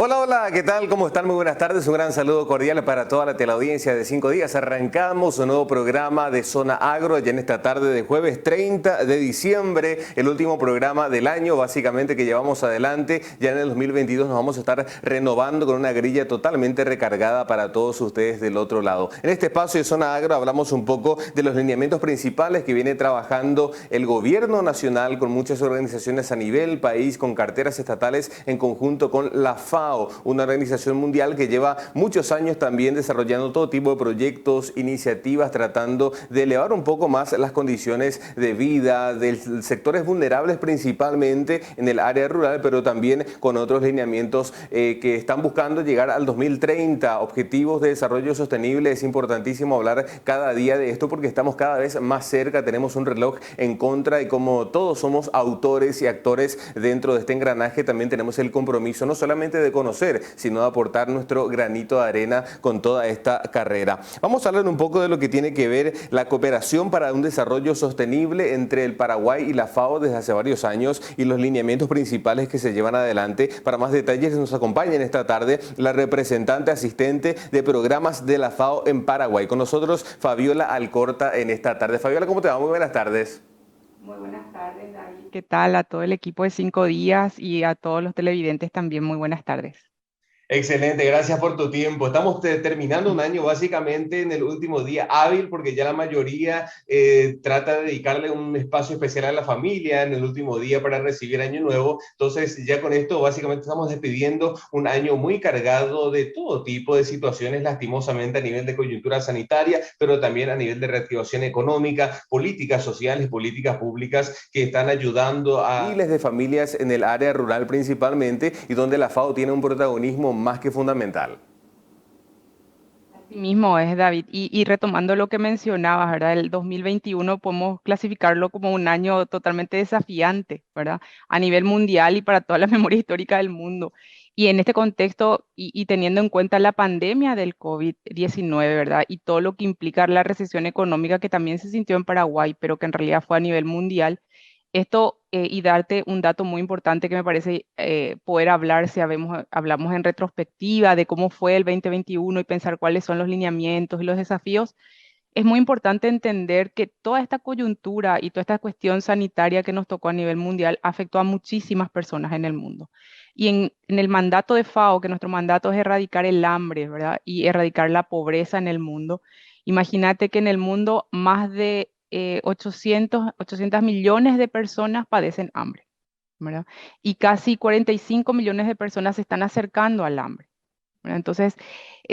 Hola, hola, ¿qué tal? ¿Cómo están? Muy buenas tardes. Un gran saludo cordial para toda la teleaudiencia de 5 días. Arrancamos un nuevo programa de Zona Agro ya en esta tarde de jueves 30 de diciembre, el último programa del año básicamente que llevamos adelante. Ya en el 2022 nos vamos a estar renovando con una grilla totalmente recargada para todos ustedes del otro lado. En este espacio de Zona Agro hablamos un poco de los lineamientos principales que viene trabajando el gobierno nacional con muchas organizaciones a nivel país, con carteras estatales en conjunto con la FAO, una organización mundial que lleva muchos años también desarrollando todo tipo de proyectos, iniciativas, tratando de elevar un poco más las condiciones de vida de sectores vulnerables, principalmente en el área rural, pero también con otros lineamientos que están buscando llegar al 2030, objetivos de desarrollo sostenible. Es importantísimo hablar cada día de esto porque estamos cada vez más cerca, tenemos un reloj en contra y como todos somos autores y actores dentro de este engranaje, también tenemos el compromiso no solamente de conocer, sino de aportar nuestro granito de arena con toda esta carrera. Vamos a hablar un poco de lo que tiene que ver la cooperación para un desarrollo sostenible entre el Paraguay y la FAO desde hace varios años y los lineamientos principales que se llevan adelante. Para más detalles nos acompaña en esta tarde la representante asistente de programas de la FAO en Paraguay. Con nosotros Fabiola Alcorta en esta tarde. Fabiola, ¿cómo te va? Muy buenas tardes. Muy buenas tardes, David. ¿Qué tal a todo el equipo de 5 días y a todos los televidentes también? Muy buenas tardes. Excelente, gracias por tu tiempo. Estamos terminando un año básicamente en el último día hábil porque ya la mayoría trata de dedicarle un espacio especial a la familia en el último día para recibir Año Nuevo. Entonces ya con esto básicamente estamos despidiendo un año muy cargado de todo tipo de situaciones, lastimosamente a nivel de coyuntura sanitaria, pero también a nivel de reactivación económica, políticas sociales, políticas públicas que están ayudando a miles de familias en el área rural principalmente y donde la FAO tiene un protagonismo más que fundamental. Así mismo es, David. Y retomando lo que mencionabas, ¿verdad? El 2021 podemos clasificarlo como un año totalmente desafiante, ¿verdad? A nivel mundial y para toda la memoria histórica del mundo. Y en este contexto, y teniendo en cuenta la pandemia del COVID-19, ¿verdad? Y todo lo que implica la recesión económica que también se sintió en Paraguay, pero que en realidad fue a nivel mundial. Esto, y darte un dato muy importante que me parece poder hablar si hablamos en retrospectiva de cómo fue el 2021 y pensar cuáles son los lineamientos y los desafíos, es muy importante entender que toda esta coyuntura y toda esta cuestión sanitaria que nos tocó a nivel mundial afectó a muchísimas personas en el mundo. Y en el mandato de FAO, que nuestro mandato es erradicar el hambre, ¿verdad? Y erradicar la pobreza en el mundo. Imagínate que en el mundo más de 800 millones de personas padecen hambre, ¿verdad? Y casi 45 millones de personas se están acercando al hambre, ¿verdad? Entonces,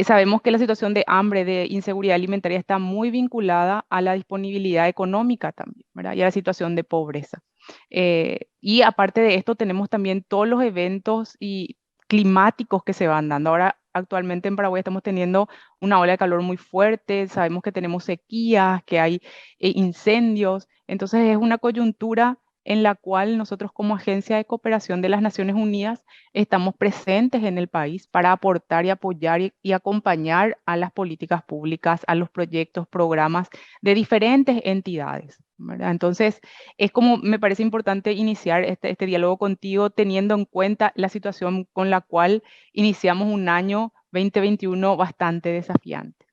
sabemos que la situación de hambre, de inseguridad alimentaria está muy vinculada a la disponibilidad económica también, ¿verdad? Y a la situación de pobreza. Y aparte de esto, tenemos también todos los eventos y climáticos que se van dando. Ahora, actualmente en Paraguay estamos teniendo una ola de calor muy fuerte, sabemos que tenemos sequías, que hay incendios. Entonces, es una coyuntura en la cual nosotros como Agencia de Cooperación de las Naciones Unidas estamos presentes en el país para aportar y apoyar y acompañar a las políticas públicas, a los proyectos, programas de diferentes entidades, ¿verdad? Entonces, es como me parece importante iniciar este diálogo contigo teniendo en cuenta la situación con la cual iniciamos un año 2021 bastante desafiante.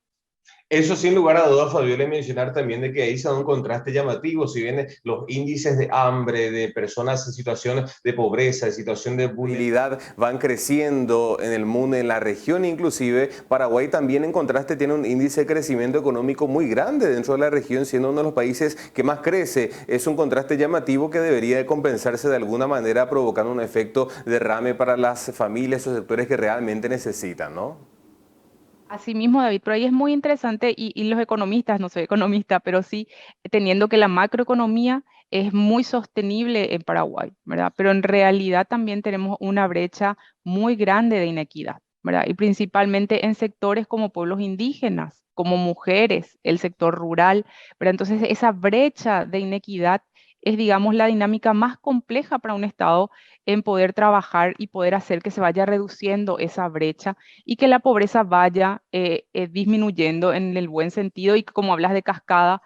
Eso sin lugar a dudas, Fabiola, y mencionar también de que ahí se da un contraste llamativo, si bien los índices de hambre, de personas en situación de pobreza, en situación de vulnerabilidad van creciendo en el mundo, en la región inclusive, Paraguay también en contraste tiene un índice de crecimiento económico muy grande dentro de la región, siendo uno de los países que más crece. Es un contraste llamativo que debería de compensarse de alguna manera, provocando un efecto derrame para las familias o sectores que realmente necesitan, ¿no? Así mismo, David, pero ahí es muy interesante y los economistas, no soy economista, pero sí teniendo que la macroeconomía es muy sostenible en Paraguay, ¿verdad? Pero en realidad también tenemos una brecha muy grande de inequidad, ¿verdad? Y principalmente en sectores como pueblos indígenas, como mujeres, el sector rural, ¿verdad? Entonces esa brecha de inequidad es, digamos, la dinámica más compleja para un Estado en poder trabajar y poder hacer que se vaya reduciendo esa brecha y que la pobreza vaya disminuyendo en el buen sentido y que, como hablas de cascada,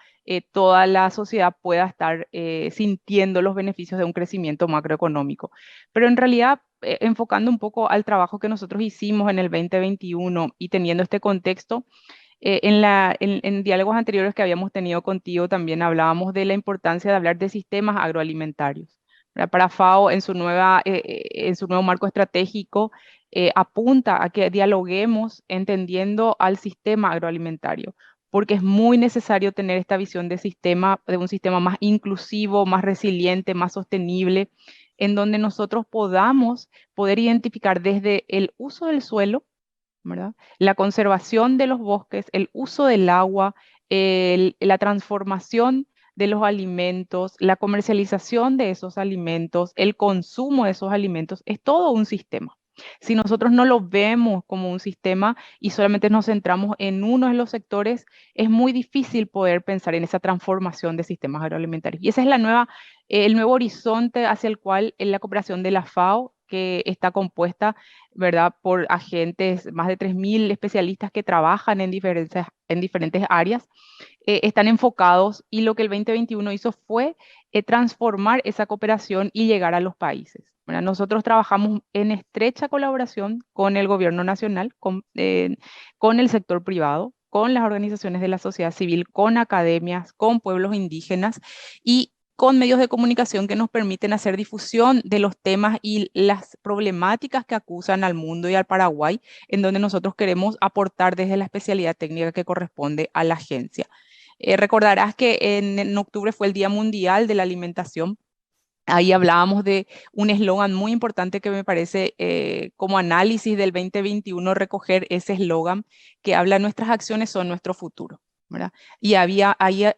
toda la sociedad pueda estar sintiendo los beneficios de un crecimiento macroeconómico. Pero en realidad, enfocando un poco al trabajo que nosotros hicimos en el 2021 y teniendo este contexto, en diálogos anteriores que habíamos tenido contigo también hablábamos de la importancia de hablar de sistemas agroalimentarios. ¿Verdad? Para FAO, en su nuevo marco estratégico, apunta a que dialoguemos entendiendo al sistema agroalimentario, porque es muy necesario tener esta visión de sistema, de un sistema más inclusivo, más resiliente, más sostenible, en donde nosotros podamos poder identificar desde el uso del suelo, ¿verdad? La conservación de los bosques, el uso del agua, la transformación de los alimentos, la comercialización de esos alimentos, el consumo de esos alimentos, es todo un sistema. Si nosotros no lo vemos como un sistema y solamente nos centramos en uno de los sectores, es muy difícil poder pensar en esa transformación de sistemas agroalimentarios. Y ese es el nuevo horizonte hacia el cual la cooperación de la FAO, que está compuesta, ¿verdad?, por agentes, más de 3.000 especialistas que trabajan en diferentes áreas, están enfocados, y lo que el 2021 hizo fue transformar esa cooperación y llegar a los países. ¿Verdad? Nosotros trabajamos en estrecha colaboración con el gobierno nacional, con el sector privado, con las organizaciones de la sociedad civil, con academias, con pueblos indígenas y con medios de comunicación que nos permiten hacer difusión de los temas y las problemáticas que acusan al mundo y al Paraguay, en donde nosotros queremos aportar desde la especialidad técnica que corresponde a la agencia. Recordarás que en octubre fue el Día Mundial de la Alimentación. Ahí hablábamos de un eslogan muy importante que me parece, como análisis del 2021, recoger ese eslogan que habla: nuestras acciones son nuestro futuro. ¿Verdad? Y ahí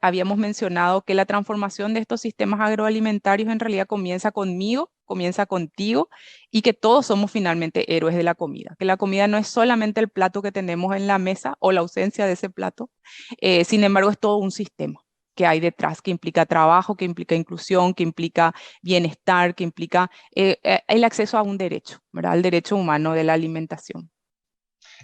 habíamos mencionado que la transformación de estos sistemas agroalimentarios en realidad comienza conmigo, comienza contigo, y que todos somos finalmente héroes de la comida, que la comida no es solamente el plato que tenemos en la mesa o la ausencia de ese plato, sin embargo es todo un sistema que hay detrás, que implica trabajo, que implica inclusión, que implica bienestar, que implica el acceso a un derecho, ¿verdad? Al derecho humano de la alimentación.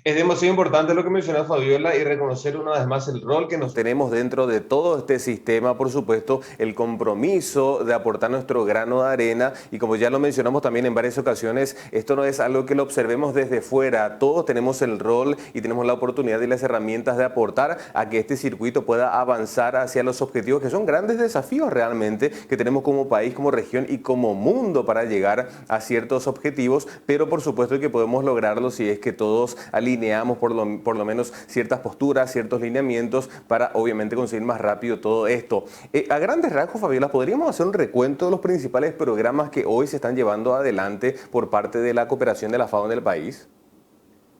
Es demasiado importante lo que menciona Fabiola y reconocer una vez más el rol que nos tenemos dentro de todo este sistema, por supuesto, el compromiso de aportar nuestro grano de arena y como ya lo mencionamos también en varias ocasiones, esto no es algo que lo observemos desde fuera, todos tenemos el rol y tenemos la oportunidad y las herramientas de aportar a que este circuito pueda avanzar hacia los objetivos que son grandes desafíos realmente que tenemos como país, como región y como mundo para llegar a ciertos objetivos, pero por supuesto que podemos lograrlo si es que todos alineamos por lo menos ciertas posturas, ciertos lineamientos para obviamente conseguir más rápido todo esto. A grandes rasgos, Fabiola, ¿podríamos hacer un recuento de los principales programas que hoy se están llevando adelante por parte de la cooperación de la FAO en el país?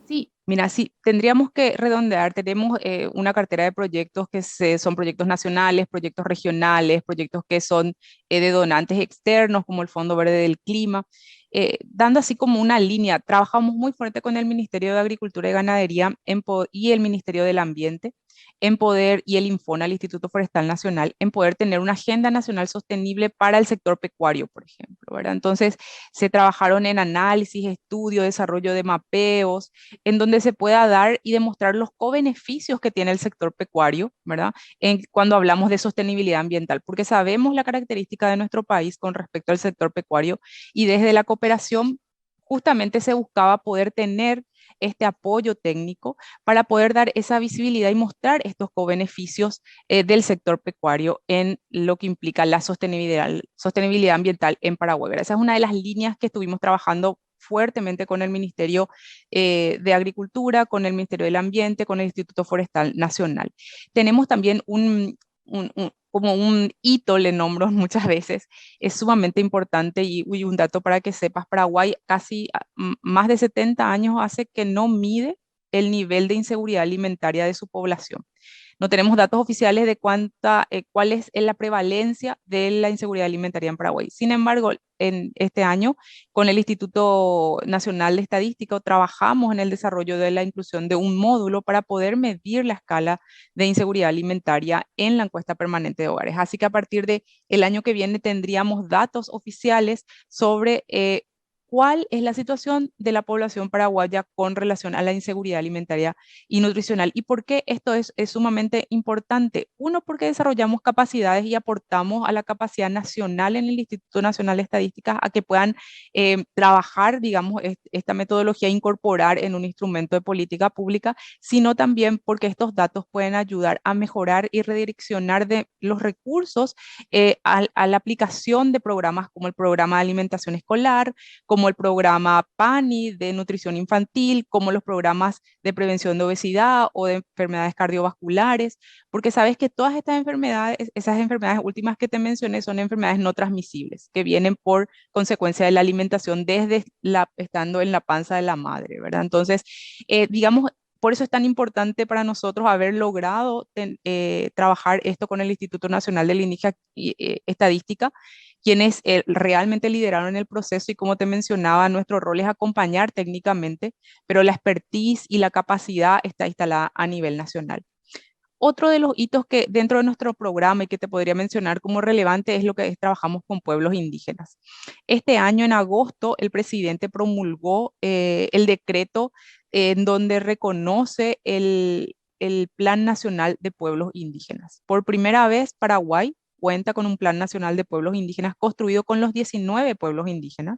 Sí, mira, sí, tendríamos que redondear. Tenemos una cartera de proyectos son proyectos nacionales, proyectos regionales, proyectos que son de donantes externos, como el Fondo Verde del Clima. Dando así como una línea, trabajamos muy fuerte con el Ministerio de Agricultura y Ganadería y el Ministerio del Ambiente en poder, y el INFONA, el Instituto Forestal Nacional, en poder tener una agenda nacional sostenible para el sector pecuario, por ejemplo, ¿verdad? Entonces, se trabajaron en análisis, estudio, desarrollo de mapeos, en donde se pueda dar y demostrar los co-beneficios que tiene el sector pecuario, ¿verdad? Cuando hablamos de sostenibilidad ambiental, porque sabemos la característica de nuestro país con respecto al sector pecuario, y desde la cooperación justamente se buscaba poder tener este apoyo técnico para poder dar esa visibilidad y mostrar estos co-beneficios del sector pecuario en lo que implica la sostenibilidad ambiental en Paraguay. Esa es una de las líneas que estuvimos trabajando fuertemente con el Ministerio de Agricultura, con el Ministerio del Ambiente, con el Instituto Forestal Nacional. Tenemos también como un hito, le nombro muchas veces, es sumamente importante, y un dato para que sepas: Paraguay casi más de 70 años hace que no mide el nivel de inseguridad alimentaria de su población. No tenemos datos oficiales de cuál es la prevalencia de la inseguridad alimentaria en Paraguay. Sin embargo, en este año, con el Instituto Nacional de Estadística, trabajamos en el desarrollo de la inclusión de un módulo para poder medir la escala de inseguridad alimentaria en la encuesta permanente de hogares. Así que a partir de el año que viene tendríamos datos oficiales sobre cuál es la situación de la población paraguaya con relación a la inseguridad alimentaria y nutricional. ¿Y por qué esto es sumamente importante? Uno, porque desarrollamos capacidades y aportamos a la capacidad nacional en el Instituto Nacional de Estadística a que puedan trabajar, digamos, esta metodología, incorporar en un instrumento de política pública, sino también porque estos datos pueden ayudar a mejorar y redireccionar de los recursos a la aplicación de programas como el programa de alimentación escolar, como el programa PANI de nutrición infantil, como los programas de prevención de obesidad o de enfermedades cardiovasculares, porque sabes que todas estas enfermedades, esas enfermedades últimas que te mencioné, son enfermedades no transmisibles, que vienen por consecuencia de la alimentación desde estando en la panza de la madre, ¿verdad? Entonces, digamos, por eso es tan importante para nosotros haber logrado trabajar esto con el Instituto Nacional de Lingüística y Estadística, quienes realmente lideraron el proceso y como te mencionaba, nuestro rol es acompañar técnicamente, pero la expertise y la capacidad está instalada a nivel nacional. Otro de los hitos que dentro de nuestro programa y que te podría mencionar como relevante es lo que trabajamos con pueblos indígenas. Este año, en agosto, el presidente promulgó el decreto en donde reconoce el Plan Nacional de Pueblos Indígenas. Por primera vez, Paraguay cuenta con un Plan Nacional de Pueblos Indígenas construido con los 19 pueblos indígenas,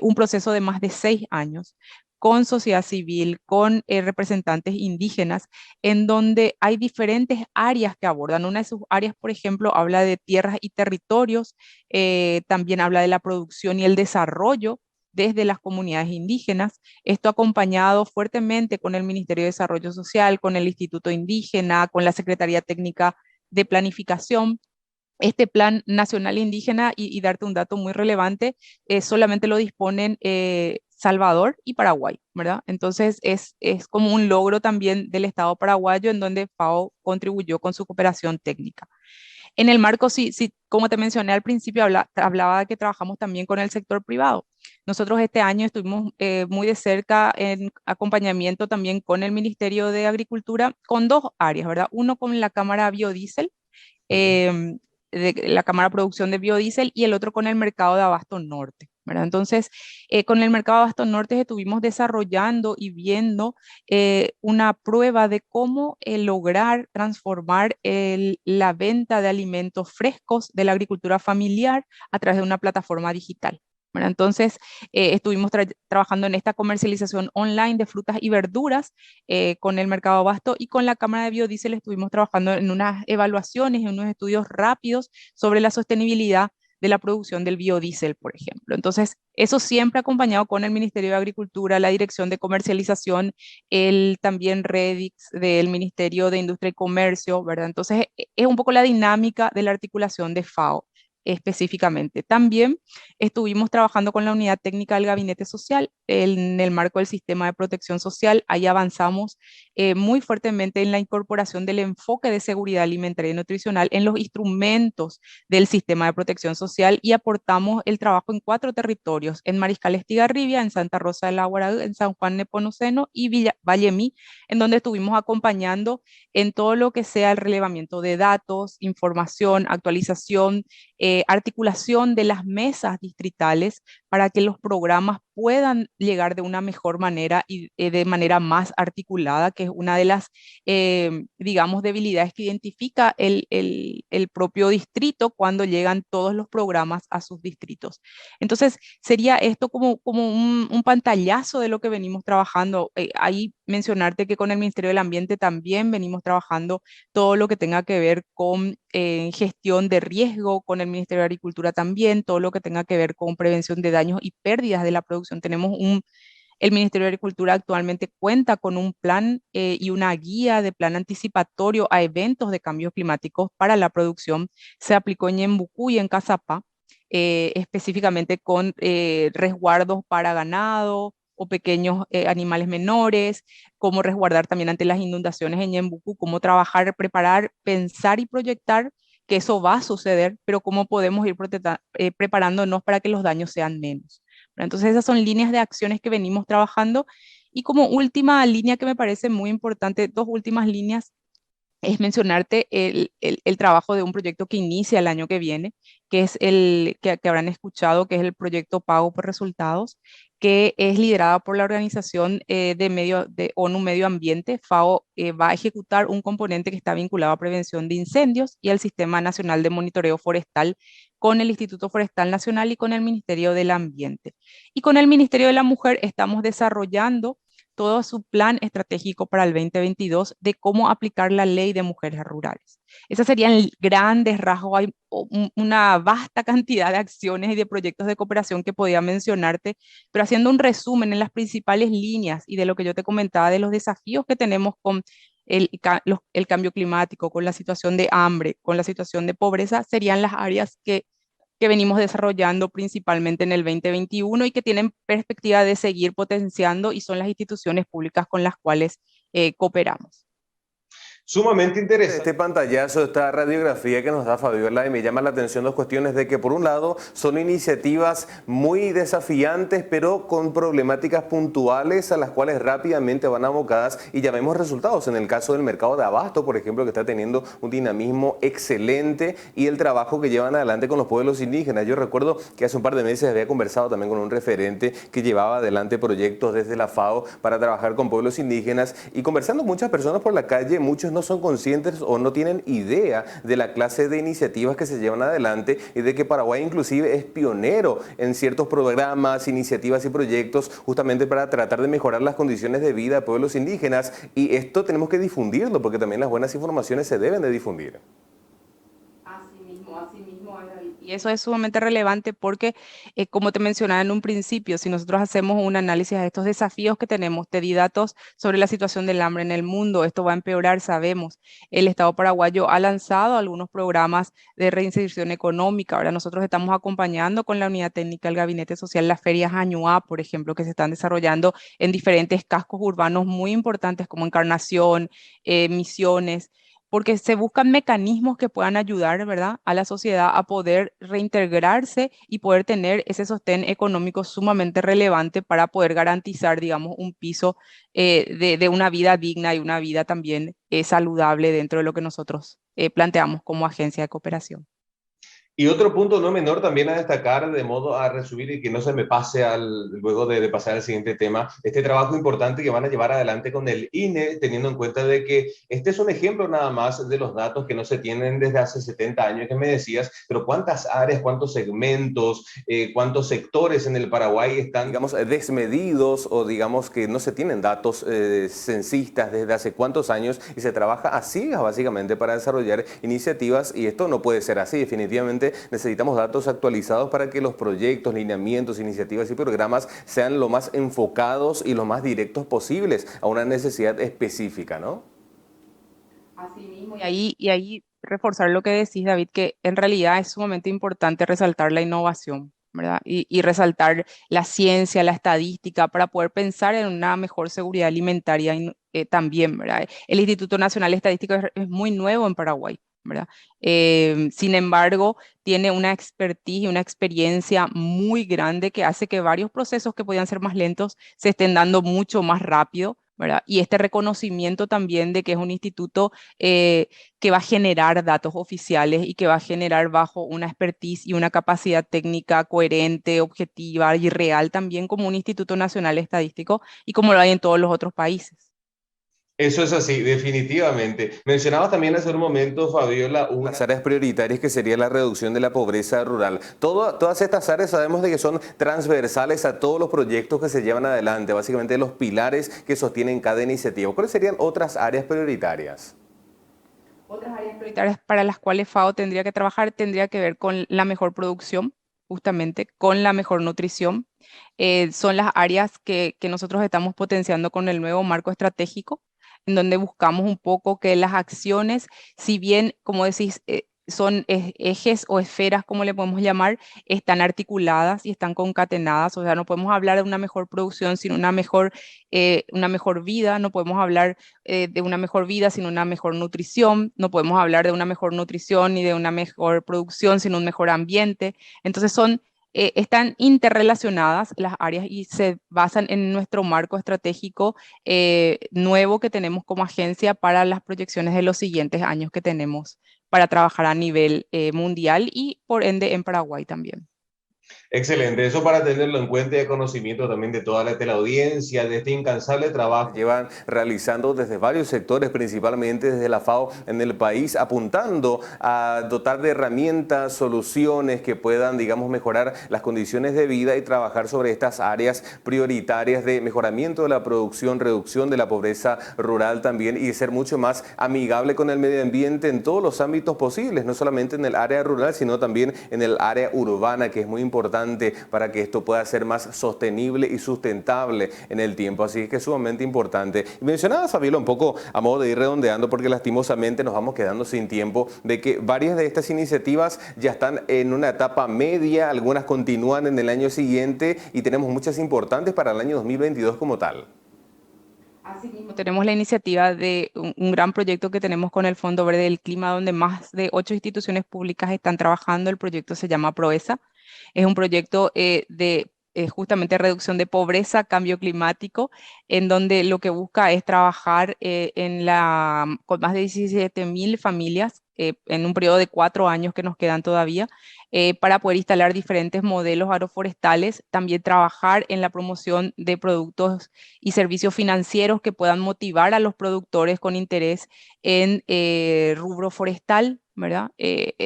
un proceso de más de 6 años con sociedad civil, con representantes indígenas, en donde hay diferentes áreas que abordan. Una de sus áreas, por ejemplo, habla de tierras y territorios, también habla de la producción y el desarrollo desde las comunidades indígenas, esto acompañado fuertemente con el Ministerio de Desarrollo Social, con el Instituto Indígena, con la Secretaría Técnica de Planificación. Este Plan Nacional Indígena, y darte un dato muy relevante, solamente lo disponen Salvador y Paraguay, ¿verdad? Entonces es como un logro también del Estado paraguayo en donde FAO contribuyó con su cooperación técnica. En el marco, sí, sí, como te mencioné al principio, hablaba de que trabajamos también con el sector privado. Nosotros este año estuvimos muy de cerca en acompañamiento también con el Ministerio de Agricultura, con dos áreas, ¿verdad? Uno con la Cámara Biodiesel, Ujú. em, de la Cámara de Producción de Biodiesel y el otro con el mercado de Abasto Norte, ¿verdad? Entonces, con el mercado de Abasto Norte estuvimos desarrollando y viendo una prueba de cómo lograr transformar la venta de alimentos frescos de la agricultura familiar a través de una plataforma digital, ¿verdad? Entonces, estuvimos trabajando en esta comercialización online de frutas y verduras con el mercado abasto y con la Cámara de Biodiesel estuvimos trabajando en unas evaluaciones, en unos estudios rápidos sobre la sostenibilidad de la producción del biodiesel, por ejemplo. Entonces, eso siempre acompañado con el Ministerio de Agricultura, la Dirección de Comercialización, el también REDIX del Ministerio de Industria y Comercio, ¿verdad? Entonces, es un poco la dinámica de la articulación de FAO específicamente. También estuvimos trabajando con la unidad técnica del Gabinete Social en el marco del sistema de protección social. Ahí avanzamos muy fuertemente en la incorporación del enfoque de seguridad alimentaria y nutricional en los instrumentos del sistema de protección social y aportamos el trabajo en 4 territorios, en Mariscal Estigarribia, en Santa Rosa del Agua, en San Juan Nepomuceno y Vallemí, en donde estuvimos acompañando en todo lo que sea el relevamiento de datos, información, actualización, articulación de las mesas distritales para que los programas puedan llegar de una mejor manera y de manera más articulada, que es una de las, digamos, debilidades que identifica el propio distrito cuando llegan todos los programas a sus distritos. Entonces, sería esto como un pantallazo de lo que venimos trabajando. Ahí mencionarte que con el Ministerio del Ambiente también venimos trabajando todo lo que tenga que ver con gestión de riesgo, con el Ministerio de Agricultura también, todo lo que tenga que ver con prevención de daños y pérdidas de la producción. El Ministerio de Agricultura actualmente cuenta con un plan y una guía de plan anticipatorio a eventos de cambios climáticos para la producción. Se aplicó en Ñembucú y en Cazapá, específicamente con resguardos para ganado, o pequeños animales menores, cómo resguardar también ante las inundaciones en Ñembucú, cómo trabajar, preparar, pensar y proyectar que eso va a suceder, pero cómo podemos ir preparándonos para que los daños sean menos. Entonces esas son líneas de acciones que venimos trabajando. Y como última línea que me parece muy importante, dos últimas líneas es mencionarte el trabajo de un proyecto que inicia el año que viene, que es el que habrán escuchado, que es el proyecto Pago por Resultados, que es liderada por la Organización de ONU Medio Ambiente. FAO va a ejecutar un componente que está vinculado a prevención de incendios y al Sistema Nacional de Monitoreo Forestal con el Instituto Forestal Nacional y con el Ministerio del Ambiente. Y con el Ministerio de la Mujer estamos desarrollando todo su plan estratégico para el 2022 de cómo aplicar la ley de mujeres rurales. Esas serían grandes rasgos. Hay una vasta cantidad de acciones y de proyectos de cooperación que podía mencionarte, pero haciendo un resumen en las principales líneas y de lo que yo te comentaba de los desafíos que tenemos con el cambio climático, con la situación de hambre, con la situación de pobreza, serían las áreas que venimos desarrollando principalmente en el 2021 y que tienen perspectiva de seguir potenciando y son las instituciones públicas con las cuales cooperamos. Sumamente interesante. Este pantallazo, esta radiografía que nos da Fabiola, y me llama la atención dos cuestiones de que por un lado son iniciativas muy desafiantes pero con problemáticas puntuales a las cuales rápidamente van abocadas y ya vemos resultados en el caso del mercado de abasto, por ejemplo, que está teniendo un dinamismo excelente, y el trabajo que llevan adelante con los pueblos indígenas. Yo recuerdo que hace un par de meses había conversado también con un referente que llevaba adelante proyectos desde la FAO para trabajar con pueblos indígenas, y conversando con muchas personas por la calle, muchos no son conscientes o no tienen idea de la clase de iniciativas que se llevan adelante y de que Paraguay inclusive es pionero en ciertos programas, iniciativas y proyectos justamente para tratar de mejorar las condiciones de vida de pueblos indígenas, y esto tenemos que difundirlo porque también las buenas informaciones se deben de difundir. Así mismo, David. Y eso es sumamente relevante porque, como te mencionaba en un principio, si nosotros hacemos un análisis de estos desafíos que tenemos, te di datos sobre la situación del hambre en el mundo, esto va a empeorar, sabemos. El Estado paraguayo ha lanzado algunos programas de reinserción económica. Ahora nosotros estamos acompañando con la unidad técnica del Gabinete Social las ferias Añuá, por ejemplo, que se están desarrollando en diferentes cascos urbanos muy importantes como Encarnación, Misiones, porque se buscan mecanismos que puedan ayudar, ¿verdad?, a la sociedad a poder reintegrarse y poder tener ese sostén económico sumamente relevante para poder garantizar, digamos, un piso de una vida digna y una vida también saludable dentro de lo que nosotros planteamos como agencia de cooperación. Y otro punto no menor también a destacar, de modo a resumir y que no se me pase luego de pasar al siguiente tema, este trabajo importante que van a llevar adelante con el INE, teniendo en cuenta de que este es un ejemplo nada más de los datos que no se tienen desde hace 70 años que me decías, pero cuántas áreas, cuántos segmentos, cuántos sectores en el Paraguay están, digamos, desmedidos, o digamos que no se tienen datos censistas desde hace cuántos años, y se trabaja así básicamente para desarrollar iniciativas, y esto no puede ser así. Definitivamente necesitamos datos actualizados para que los proyectos, lineamientos, iniciativas y programas sean lo más enfocados y lo más directos posibles a una necesidad específica, ¿no? Así mismo. Y ahí reforzar lo que decís, David, que en realidad es sumamente importante resaltar la innovación, ¿verdad? Y resaltar la ciencia, la estadística, para poder pensar en una mejor seguridad alimentaria también, ¿verdad? El Instituto Nacional Estadístico es muy nuevo en Paraguay, ¿verdad? Sin embargo, tiene una expertise y una experiencia muy grande que hace que varios procesos que podían ser más lentos se estén dando mucho más rápido, ¿verdad? Y este reconocimiento también de que es un instituto que va a generar datos oficiales y que va a generar bajo una expertise y una capacidad técnica coherente, objetiva y real también como un Instituto Nacional Estadístico y como lo hay en todos los otros países. eso es así, definitivamente. Mencionabas también hace un momento, Fabiola, Las áreas prioritarias que sería la reducción de la pobreza rural. Todas estas áreas sabemos de que son transversales a todos los proyectos que se llevan adelante, básicamente los pilares que sostienen cada iniciativa. ¿Cuáles serían otras áreas prioritarias? Otras áreas prioritarias para las cuales FAO tendría que trabajar tendría que ver con la mejor producción, justamente, con la mejor nutrición. Son las áreas que nosotros estamos potenciando con el nuevo marco estratégico, en donde buscamos un poco que las acciones, si bien, como decís, son ejes o esferas, como le podemos llamar, están articuladas y están concatenadas. O sea, no podemos hablar de una mejor producción sin una mejor vida, no podemos hablar de una mejor vida sin una mejor nutrición, no podemos hablar de una mejor nutrición ni de una mejor producción sin un mejor ambiente. Entonces están interrelacionadas las áreas y se basan en nuestro marco estratégico nuevo que tenemos como agencia para las proyecciones de los siguientes años que tenemos para trabajar a nivel mundial y por ende en Paraguay también. Excelente, eso para tenerlo en cuenta y de conocimiento también de toda la teleaudiencia, de este incansable trabajo. Llevan realizando desde varios sectores, principalmente desde la FAO en el país, apuntando a dotar de herramientas, soluciones que puedan, digamos, mejorar las condiciones de vida y trabajar sobre estas áreas prioritarias de mejoramiento de la producción, reducción de la pobreza rural también y ser mucho más amigable con el medio ambiente en todos los ámbitos posibles, no solamente en el área rural, sino también en el área urbana, que es muy importante para que esto pueda ser más sostenible y sustentable en el tiempo. Así es que es sumamente importante. Y mencionaba, Fabiola, un poco a modo de ir redondeando, porque lastimosamente nos vamos quedando sin tiempo, de que varias de estas iniciativas ya están en una etapa media, algunas continúan en el año siguiente y tenemos muchas importantes para el año 2022 como tal. Asimismo, tenemos la iniciativa de un gran proyecto que tenemos con el Fondo Verde del Clima, donde más de 8 instituciones públicas están trabajando. El proyecto se llama PROESA. Es un proyecto de justamente reducción de pobreza, cambio climático, en donde lo que busca es trabajar con más de 17.000 familias en un periodo de 4 años que nos quedan todavía, para poder instalar diferentes modelos agroforestales, también trabajar en la promoción de productos y servicios financieros que puedan motivar a los productores con interés en rubro forestal, ¿verdad?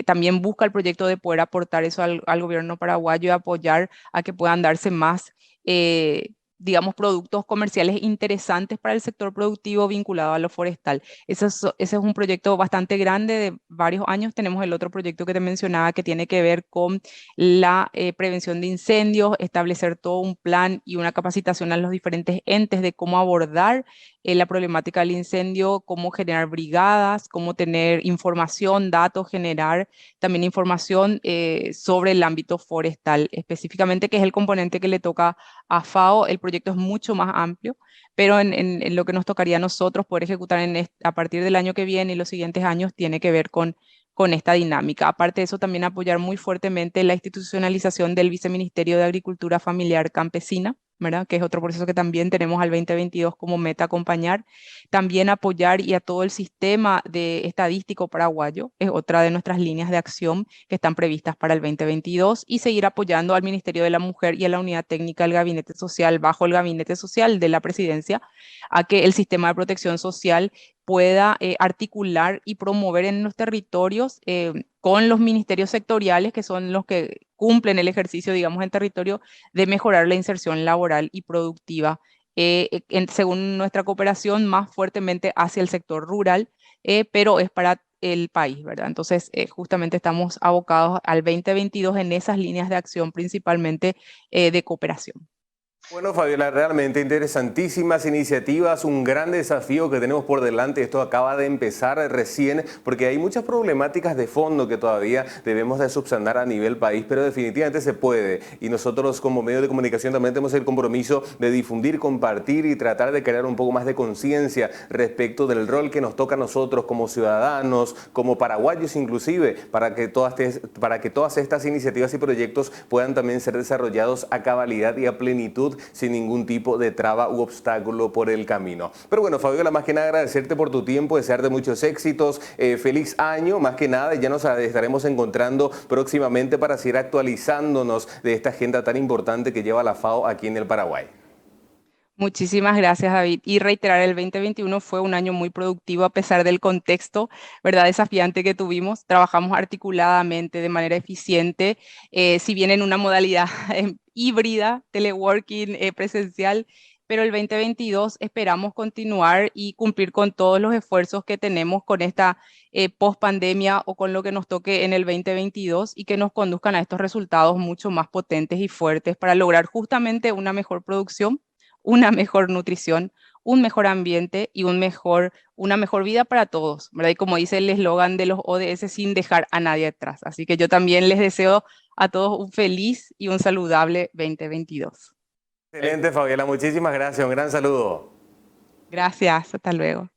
También busca el proyecto de poder aportar eso al gobierno paraguayo y apoyar a que puedan darse más, digamos, productos comerciales interesantes para el sector productivo vinculado a lo forestal. Ese es un proyecto bastante grande de varios años. Tenemos el otro proyecto que te mencionaba que tiene que ver con la prevención de incendios, establecer todo un plan y una capacitación a los diferentes entes de cómo abordar la problemática del incendio, cómo generar brigadas, cómo tener información, datos, generar también información sobre el ámbito forestal específicamente, que es el componente que le toca a FAO. El proyecto es mucho más amplio, pero en lo que nos tocaría a nosotros poder ejecutar a partir del año que viene y los siguientes años tiene que ver con esta dinámica. Aparte de eso, también apoyar muy fuertemente la institucionalización del Viceministerio de Agricultura Familiar Campesina, ¿verdad? Que es otro proceso que también tenemos al 2022 como meta acompañar. También apoyar y a todo el sistema de estadístico paraguayo, es otra de nuestras líneas de acción que están previstas para el 2022, y seguir apoyando al Ministerio de la Mujer y a la Unidad Técnica del Gabinete Social, bajo el Gabinete Social de la Presidencia, a que el sistema de protección social pueda articular y promover en los territorios con los ministerios sectoriales, que son los que cumplen el ejercicio, digamos, en territorio, de mejorar la inserción laboral y productiva, según nuestra cooperación, más fuertemente hacia el sector rural, pero es para el país, ¿verdad? Entonces, justamente estamos abocados al 2022 en esas líneas de acción, principalmente de cooperación. Bueno, Fabiola, realmente interesantísimas iniciativas, un gran desafío que tenemos por delante. Esto acaba de empezar recién porque hay muchas problemáticas de fondo que todavía debemos de subsanar a nivel país, pero definitivamente se puede. Y nosotros como medio de comunicación también tenemos el compromiso de difundir, compartir y tratar de crear un poco más de conciencia respecto del rol que nos toca a nosotros como ciudadanos, como paraguayos inclusive, para que todas estas iniciativas y proyectos puedan también ser desarrollados a cabalidad y a plenitud, sin ningún tipo de traba u obstáculo por el camino. Pero bueno, Fabiola, más que nada agradecerte por tu tiempo, desearte muchos éxitos, feliz año, más que nada, ya nos estaremos encontrando próximamente para seguir actualizándonos de esta agenda tan importante que lleva la FAO aquí en el Paraguay. Muchísimas gracias, David. Y reiterar, el 2021 fue un año muy productivo a pesar del contexto, ¿verdad?, desafiante que tuvimos. Trabajamos articuladamente, de manera eficiente, si bien en una modalidad híbrida, teleworking, presencial, pero el 2022 esperamos continuar y cumplir con todos los esfuerzos que tenemos con esta post-pandemia o con lo que nos toque en el 2022 y que nos conduzcan a estos resultados mucho más potentes y fuertes para lograr justamente una mejor producción, una mejor nutrición, un mejor ambiente y una mejor vida para todos, ¿verdad? Y como dice el eslogan de los ODS, sin dejar a nadie atrás. Así que yo también les deseo a todos un feliz y un saludable 2022. Excelente, Fabiola. Muchísimas gracias. Un gran saludo. Gracias. Hasta luego.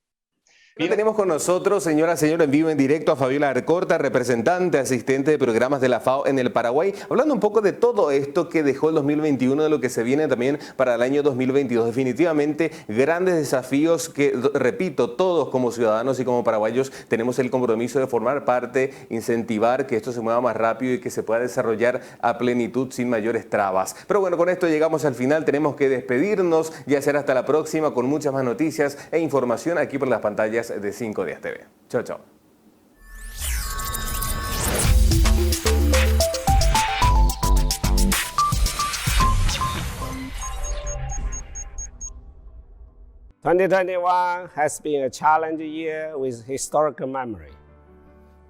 Y tenemos con nosotros, señora, en vivo, en directo, a Fabiola Arcorta, representante, asistente de programas de la FAO en el Paraguay, hablando un poco de todo esto que dejó el 2021, de lo que se viene también para el año 2022. Definitivamente, grandes desafíos que, repito, todos como ciudadanos y como paraguayos tenemos el compromiso de formar parte, incentivar que esto se mueva más rápido y que se pueda desarrollar a plenitud sin mayores trabas. Pero bueno, con esto llegamos al final, tenemos que despedirnos, ya será hasta la próxima con muchas más noticias e información aquí por las pantallas de 5 Días TV. Chao, chao. "2021 has been a challenging year with historical memory.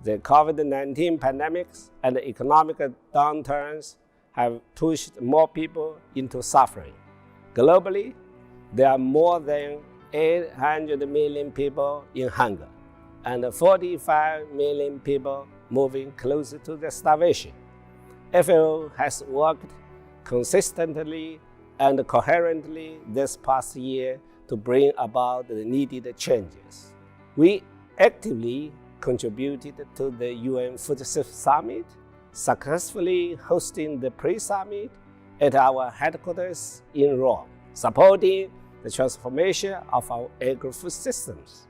The COVID-19 pandemics and economic downturns have pushed more people into suffering. Globally, there are more than 800 million people in hunger and 45 million people moving closer to the starvation. FAO has worked consistently and coherently this past year to bring about the needed changes. We actively contributed to the UN Food Safety Summit, successfully hosting the pre-summit at our headquarters in Rome, supporting the transformation of our agri-food systems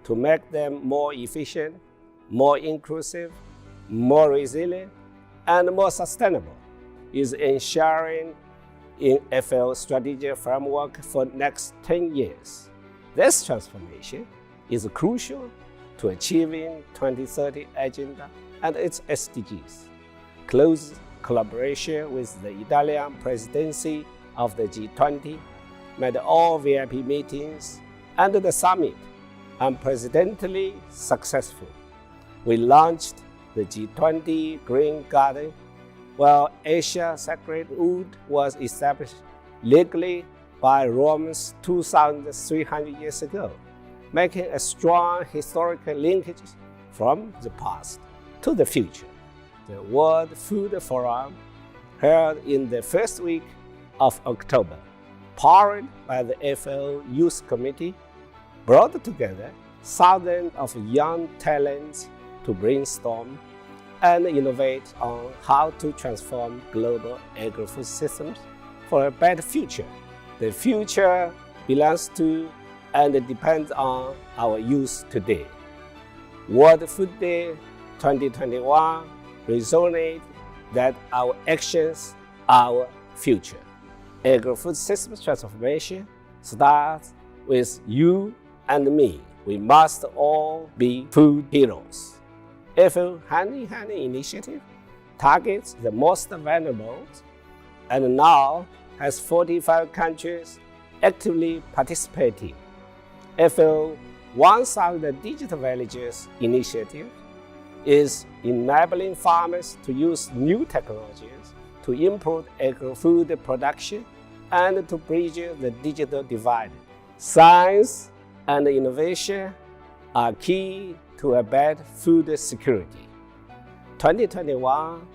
to make them more efficient, more inclusive, more resilient, and more sustainable is ensuring in FAO's strategic framework for the next 10 years. This transformation is crucial to achieving 2030 Agenda and its SDGs. Close collaboration with the Italian presidency of the G20 made all VIP meetings and the summit unprecedentedly successful. We launched the G20 Green Garden, while Asia Sacred Wood was established legally by Romans 2,300 years ago, making a strong historical linkage from the past to the future. The World Food Forum, held in the first week of October, powered by the FAO Youth Committee, brought together thousands of young talents to brainstorm and innovate on how to transform global agri-food systems for a better future. The future belongs to and depends on our youth today. World Food Day 2021 resonates that our actions are our future. Agri-food systems transformation starts with you and me. We must all be food heroes. FAO Hand in Hand initiative targets the most vulnerable and now has 45 countries actively participating. FAO 1,000 Digital Villages initiative is enabling farmers to use new technologies to improve agri-food production and to bridge the digital divide. Science and innovation are key to a better food security. 2021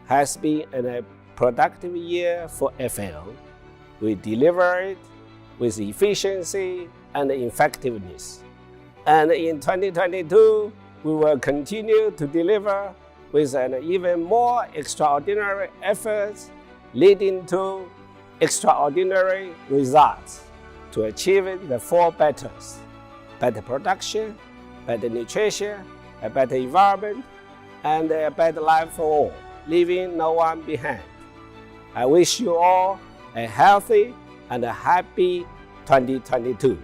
has been a productive year for FAO. We delivered with efficiency and effectiveness. And in 2022, we will continue to deliver with an even more extraordinary efforts, leading to extraordinary results to achieving the 4 betters: better production, better nutrition, a better environment, and a better life for all, leaving no one behind. I wish you all a healthy and a happy 2022.